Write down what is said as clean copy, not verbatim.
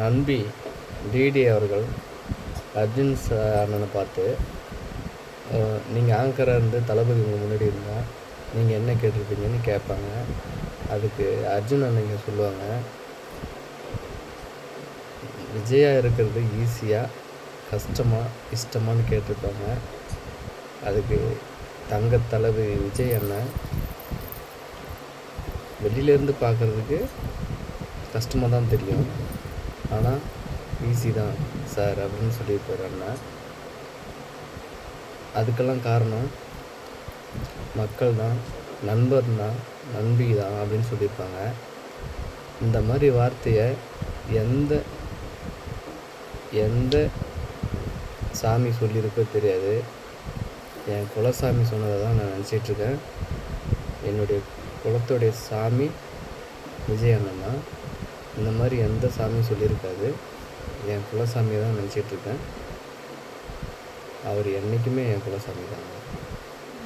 நண்பி DD அவர்கள் அர்ஜுன் அண்ணனை பார்த்து, நீங்கள் ஆங்கராக இருந்து தளபதி உங்கள் முன்னாடி இருந்தால் நீங்கள் என்ன கேட்டிருப்பீங்கன்னு கேட்பாங்க. அதுக்கு அர்ஜுன் அண்ணங்க சொல்லுவாங்க, விஜயா இருக்கிறது ஈஸியாக கஷ்டமா இஷ்டமானு கேட்டிருப்பாங்க. அதுக்கு தங்க தளபதி விஜய் அண்ணன், வெளியிலேருந்து பார்க்குறதுக்கு கஷ்டமாக தான் தெரியும், ஆனால் ஈஸி தான் சார் அப்படின்னு சொல்லியிருப்பார் அண்ணன். அதுக்கெல்லாம் காரணம் மக்கள் தான், நண்பர் தான், நண்பி தான் அப்படின்னு சொல்லியிருப்பாங்க. இந்த மாதிரி வார்த்தையை எந்த சாமி சொல்லியிருக்கோ தெரியாது, என் குலசாமி சொன்னதை தான் நான் நினச்சிட்ருக்கேன். என்னுடைய குலத்துடைய சாமி விஜய் அண்ணன் தான். இந்த மாதிரி எந்த சாமியும் சொல்லியிருக்காது, என் குலசாமியை தான் நினச்சிட்ருக்கேன். அவர் என்றைக்குமே என் குலசாமி தான்.